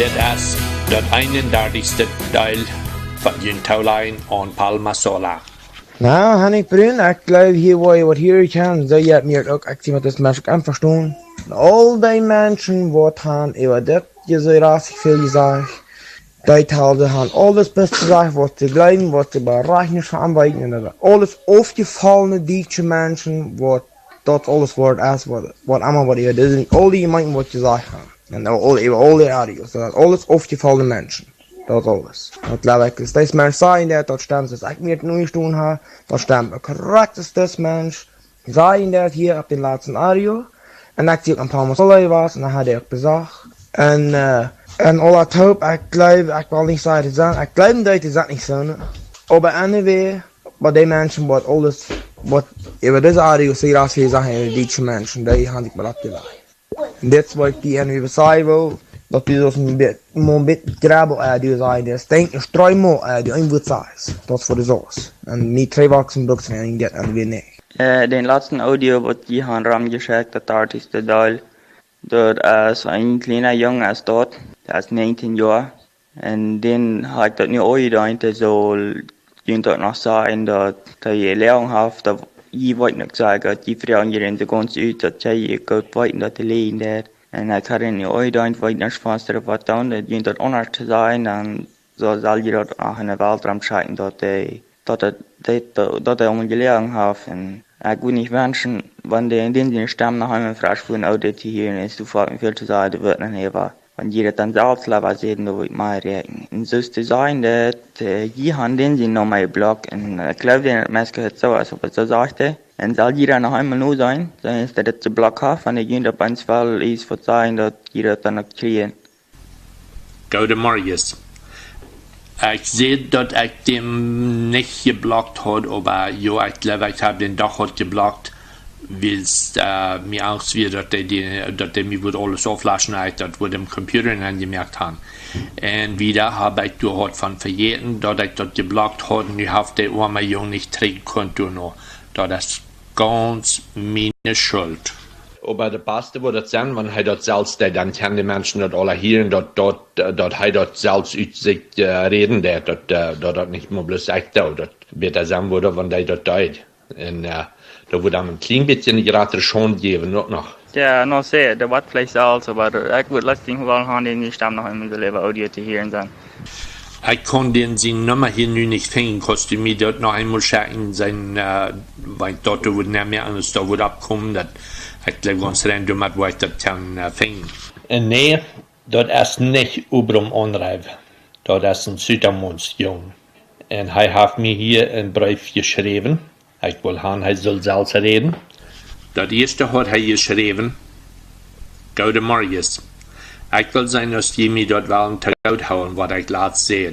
Dit is de 31ste deel van je touwlijn aan Palmasola. Nou, Henning Brun, ik geloof hier waar je wat hier kan, zo je hebt mir ook actie met das Mensch kan verstaan. All die Menschen, wat han über dit je so rastig viel gesagt, die haben alles best gesagt, was sie glauben, was sie bereichern verarbeiten, und alles aufgefallene deutsche Menschen, wat dat alles wordt als wat allemaal wat ihr das sind all die Gemeinden wat gesagt haben. Und all die Radios, das alles aufgefallene Menschen. Das alles. Und glaube ich, ist das Mensch sein, der dort stammt, das ich mir nur gestohlen habe, dort stammt ein korrektes Mensch, sein, der hier auf den letzten Radio, und ich sehe ein paar Palmasola was, und dann hat er auch gesagt, und alle Taub, ich glaube, ich will nicht sagen, ich glaube, dass das nicht so, aber anyway, bei den Menschen, was alles, was über das Radio so raus viel Sachen, die deutschen Menschen, die haben sich mal abgeleitet. Und jetzt wollte ich die irgendwie sagen will, dat die dus een beetje grabbel die zijn, dus denk een struimel die een woord is. Dat is voor de zoals. En niet twee waksen broeksen en dat en weer nee. Den letzten Audio, was die haben Ram geschickt, der 30. Teil, dort ist ein kleiner Junge ist dort, der ist 19 Jahre. Und den hat das nicht angedacht, der soll dort noch sagen, dass die Lehrung hat, dass ich wollte nicht sagen, dass die Frauen hier in der ganzen Zeit, dass sie gut wollten, dass die leben dort. En ik had in die ooit wat naar Spaanse wat doen, dat je dat anders te zijn, en zo zal je dat ook in de Weltraum scheiden, dat hij om gelegen heeft. En ik wil niet wensen, wanneer in die stem naar hem vraagt voor een auto te hier is, toen valt me veel te zeggen, dat wordt niet hebben. Want je dat dan zelfs laat zien, dat wordt mij rekenen. En zo te zijn, dat je aan den zin nog mijn blog, en ik geloof dat het mensen het zo is, op het zo zegt. En zal jeder nog eenmaal nu zijn, dan is dat het te blok heeft, en ik op een geval iets wat zijn dat jeder dan ook krijgt. Goedemorgen. Ik zie dat ik hem niet geblockt had, maar ik geloof ik heb den doch had geblockt, wils mir angst wie dat die mir alles auflassen hat, dat wir dem Computer angemerkt haben. Und wieder habe ich dort von verjeten, dat ich dat geblockt had, und ich habe den armen Jungen nicht trinken konnte noch. Dat is ganz meine Schuld. Aber der Beste würde das sein, wenn er dort selbst, dann kann die Menschen dort alle hören, dort er dort selbst ut sich reden, dort nicht mehr bloß sagt, dort wird er sein, würde, wenn der dort deut. Und da würde er ein klein bisschen gerade schon geben, noch. Ja, noch sehr, der wird vielleicht selbst, aber ich würde letztens wollen haben, die Stamm noch einmal selber Audio zu hören sein. Ich kann den sein Nummer hier nu nicht finden, kostet mir dort noch einmal schicken, weil dort wird nicht mehr anders, da wird abkommen, dass ich glaube ganz random, wo ich das kann finden. Nee, dort ist nicht überum Anreif. Dort ist ein Südermundsjung. Und er hat mir hier einen Brief geschrieben. Ich will haben, er soll selbst reden. Das erste hat er geschrieben, Gute Morgen. Ich will sein, dass die mir dort wollen zu gut hauen, was ich laat sehe.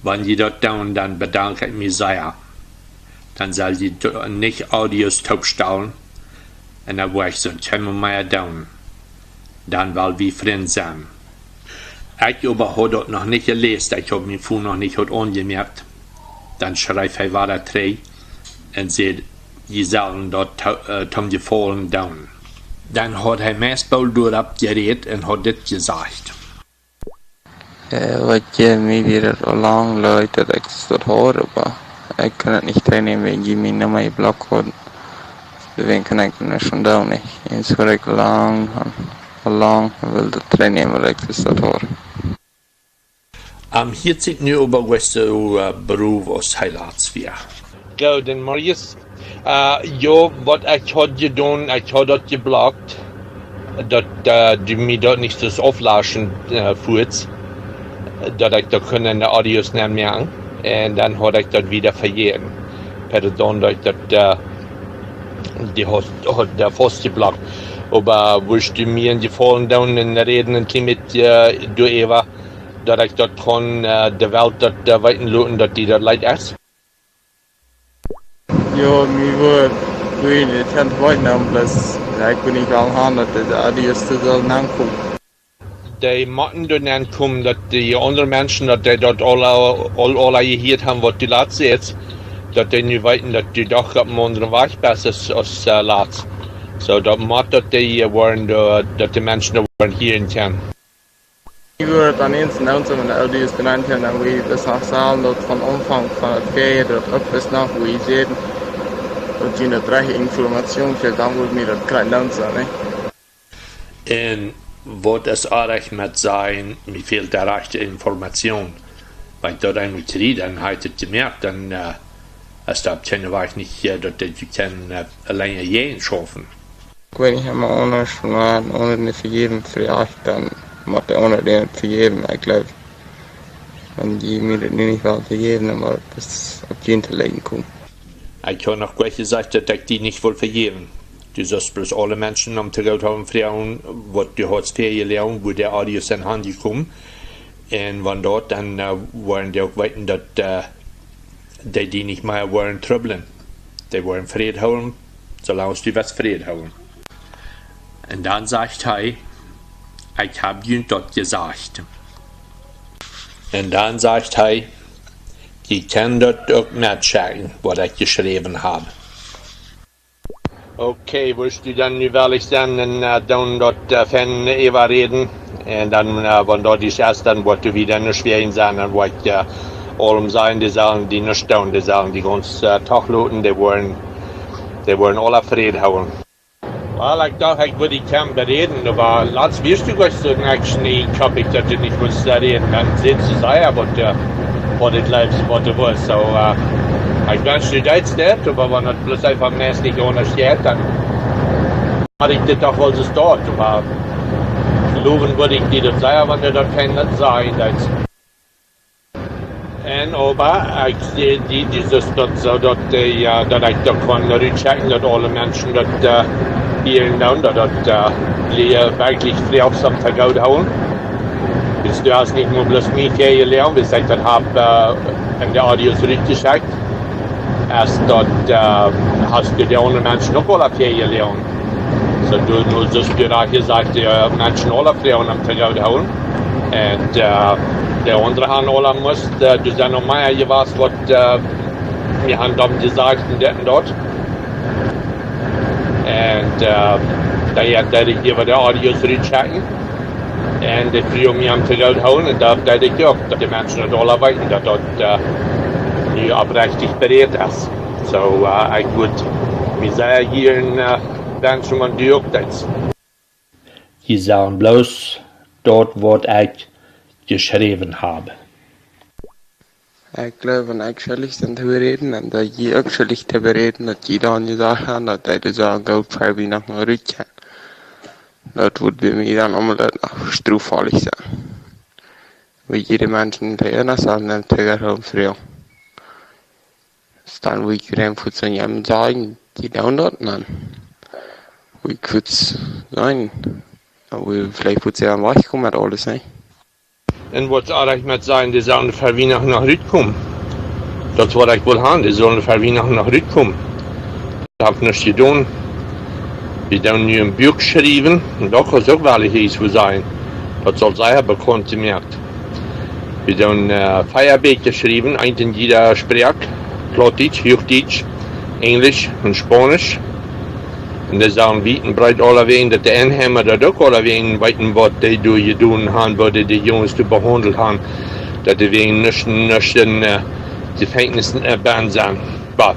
Wenn die dort tun, dann bedanke ich mich sehr. Dann soll die nicht Audios taubstellen. Und dann will ich so ein Thema mehr tun. Dann will wir Freunde sein. Ich aber habe dort noch nicht gelesen, ich habe mich vorher noch nicht angemerkt. Dann schreibt er weiter drei und sagt, die sollen dort zum Gefallen tun. Dann hat er meestal door abgereed en hat dit gesagt. Wat je mij weer al lang leid dat ik dat hoor, maar ik kan het niet trainen, wenn je mij naar mijn blog hoort. Deswegen kan ik het schon da nicht. Eens hoor ik lang wil dat trainen, maar ik dat hoor. Hier zit nu over welke beroep als heilatsweer. Gouden morgen. Ja, wat ik had gedaan, ik had dat geblockt, dat die mij dat niet dus aflassen voert, dat ik dat kunnen de audio's niet meer, en dan had ik dat weer vergeten. Pardon, dat ik dat die had vastgeblockt. Aber wo ich mir in die Fallen down in reden ein klein mit du Eva, dat ik dat gewoon de Welt dat weten laten dat die dat leid is. Ja, mir wird grün, ich kann weiternehmen, bloß ich bin nicht all haben, dass der Adios zu sollen ankommen. Die moeten er aankomen dat die andere mensen, dat die dat alle gehört haben, was die laatste jetzt, dat die nu weten dat die doch op een andere weg besser is als laatst. So dat moet dat die worden, dat die mensen er worden hier in kunnen. Ik wil het aan eens announcen met de LD's benannt en dan we dus afzalen dat van omvang van het feest dat op is nog we zien dat je het rechte informatie krijgt, dan moet je dat krijgen announcen, ne? En wat es aardig met zijn, mir fehlt de rechte Information. Weil ich dort einmal kriege, dann hat es gemerkt, dann als da war ich nicht, dass ich kann alleine jeden schaffen. Ik weet niet helemaal anders, maar onder de vergeven vraag, dan moet je onder de vergeven, ik geloof. Want die moet het nu niet wel vergeven, maar het is op je te lijken komen. Ich habe noch gleich gesagt, dass ich die nicht will vergeben. Du sollst bloß alle Menschen am Tag haben, Frauen, was du hast gelernt, wo der Audios in Hand gekommen. Und wenn dort, dann wollen die auch weiten, dass die nicht mehr wollen tröbeln. Die wollen Frieden haben, solange die was Frieden haben. Und dann sagt er, ich habe ihnen dort gesagt. Und dann sagt er, die können dort auch mitchecken, was ich geschrieben habe. Okay, willst du dann überall sein und dann dort von Eva reden? Und dann, wenn dort ist erst, dann wird du wieder nicht schwer sein, dann wird allem sein, die sagen, die nicht tun, die sagen, die ganzen Tagloten, die wollen alle Frieden haben. Well, ich dachte, ich würde kaum bereden, aber lass wirst du gleich so ein Topic, dass du nicht willst reden, dann sitzt du selber, was du bleibst, was du willst. So, ich wünsche dir das nicht, aber wenn das bloß einfach mehr nicht untersteht, dann hatte ich das doch wohl so dort, aber loben würde ich dir das sagen, wenn du dort kein Land sein willst. Und aber ich sehe dieses dort so, dass ich da kann checken, dass alle Menschen dort hier in Land, dass wirklich frei auf am Tag hauen. Bis du hast nicht nur bloß mich hier gelernt, bis ich das habe in der Audios richtig gesagt. Erst dort hast du die anderen Menschen auch alle hier gelernt. So du sollst dir auch gesagt, die Menschen alle Frauen am Tag hauen. Und der andere haben alle muss, du sagst noch mal, ihr weißt, was wir haben dann gesagt und dort. Und da hätte ich hier der Audios rechecken. Und die Frauen mir am Tag hauen. Und da hätte ich auch, dass die Menschen dort alle arbeiten, dass dort nicht abrechtig berät ist. So, ich würde mir sagen, hier in Menschen, man die auch das. Die sagen bloß dort, was ich geschrieben habe. Ik geloof en ik schuldig zijn te bereden en dat je ook schuldig te bereden dat je dan je zeggen dat hij dus al goud voor wie nog een rutje. Dat wordt bij mij dan allemaal nog stroefvallig zijn. Wie jede mensen tegen zijn en tegen hem vrij. Dus dan wil ik hem voor zijn hem zeggen, die doen dat dan. Wil ik goed zijn. Dan wil vielleicht goed zijn wegkomen met alles, hè. En wat aardig met zijn, die zullen voor wie nog naar komen. Dat is wat ik wil hebben, die zullen voor wie nog naar komen. Dat heb ik niet gedaan. We doen nu een boek schrijven, en dat kan ook wel iets voor zijn. Dat zal zeer bekend gemerkt. We doen 4 Bücher schrijven, een in jeder spreekt. Plattdeutsch, Hochdeutsch, Englisch en Spanisch. En dan zijn weten breed alle wegen dat de inhemer dat ook alle wegen weten wat die door je doen gaan, wat die jongens te behandeld gaan. Dat de wegen niet in gefängnissen band zijn. Maar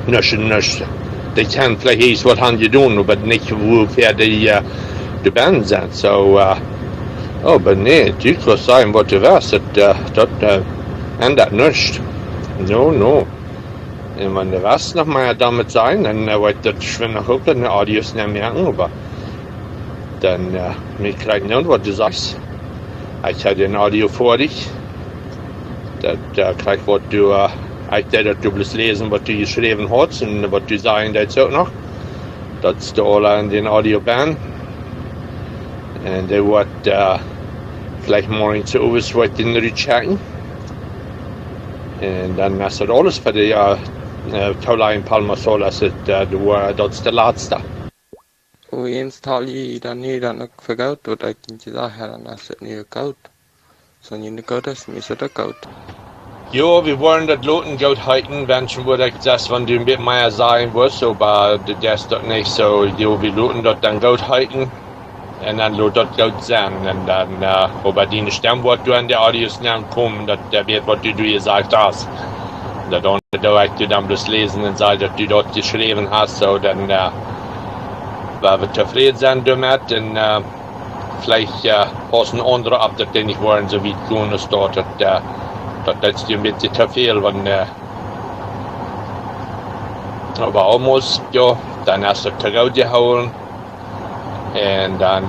niet. Die kan vielleicht iets wat gaan je doen, maar niet hoeveel die de band zijn. So, maar nee, je kan zeggen wat je was, dat ändert nicht. No. En wenn der was noch mal damit sein, dann wird das schwer noch auch in der Audios nicht merken, aber dann mir kriegt nicht, was du sagst. Ich hatte ein Audio vor dich, da kriegt was du, ich dass du bloß lesen, was du geschrieben hast und was du sagen das auch noch. Das ist alle in den Audioband. Und der wird vielleicht morgen zu uns wird den rechecken. Und dann ist das alles für die Taula in Palmasola, dat is de laatste. Hoe eens taal je dan niet dan ook verkoud, wat ik niet zeggen, dan is het niet koud. Zo niet koud is, is het ook koud. Ja, wir wollen das Loten gut halten, wenn schon würde ich das, wenn du ein bisschen mehr sagen willst, aber das ist doch nicht so, ja, wir loten das dann gut halten. En dan låt det ut sen. En dan hoppa dina stem vad du an der Audios när kom. Dat vet vad du gesagt hast. Dat dann da du dann bloß lesen und sagt, dass du dort geschrieben hast. So dann war wir zufrieden sein damit. Und vielleicht passen andere ab, dass die nicht wollen, so wie es tun ist dort. Das ist ein bisschen zu viel. Aber almost, ja, dann hast du zurückgehauen. Und dann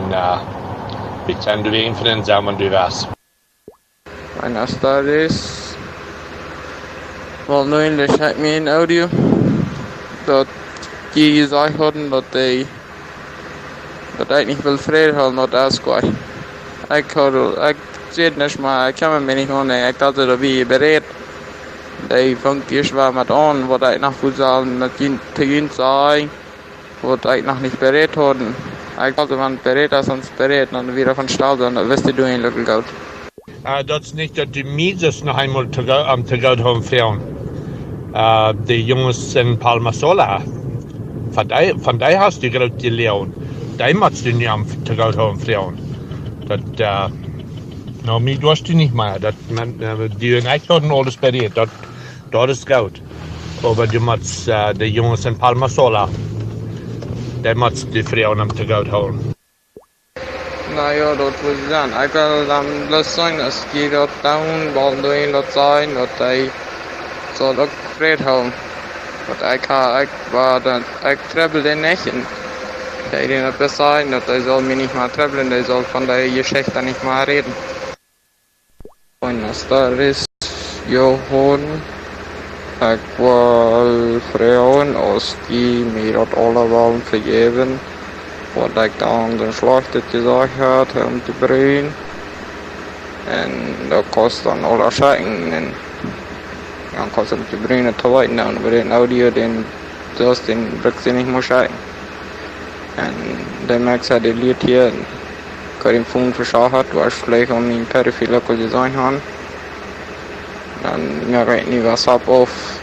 bezahlen du wen von den Samen, du was. Buenas tardes. Wel, nu eindelijk heb ik me een audio dat die gezegd hadden dat ik niet wil vrede houden met Asquai. Ik zie het niet, maar ik kan me niet horen. Ik dacht dat we bereid. Die vangt eerst wel met aan, wat ik nog goed zal met tegen zijn, wat ik nog niet bereid hadden. Ik dacht dat bereid is, ons bereid, dan weer van stal, dan wist je eigenlijk goed. Dat is niet dat die Mieses nog eenmaal am Tegout haben fahren. Die Jungs in Palmasola, von die hast du gerade gelernt. Die musst du nicht am Tegout haben fahren. Das, no, mir durst du nicht mehr. Die in Eichhorn alles berät, das ist gut. Aber du musst die Jungs in Palmasola, die musst die Frauen am Tegout haben. Naja, dat wil ik dan. Ik wil dan blij zijn als die dat doen, want doe dat zijn, dat hij zal ook vrede houden. Want ik trebbel den niet en hij die dat best zijn, dat hij zal me niet meer trebbelen, hij zal van die Geschichte niet meer reden. Buenas tardes, Johan. Ik wil vragen als die mij dat allemaal vergeven. Wat ik dan de slachtje gezegd had om te brengen. En dat kost dan alle schijnen. En dan kost om te brengen te weten. Dan bij de audio, dat brengt ze niet meer schijnen. En dan merkt ze dat lied hier. Ik had hem toen verstaan had, waar ik vielleicht om mijn pedofiel gezien had. Dan merk ik niet wat op of.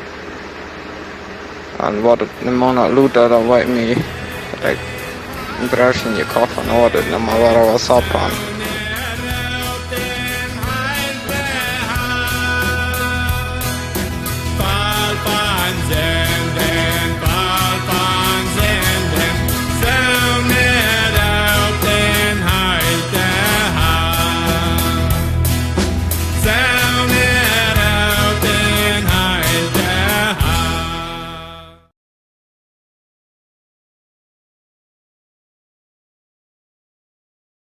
En wat het een maand later, dan weet ik me. Brush in je koffer and ordered them a lot of us up on.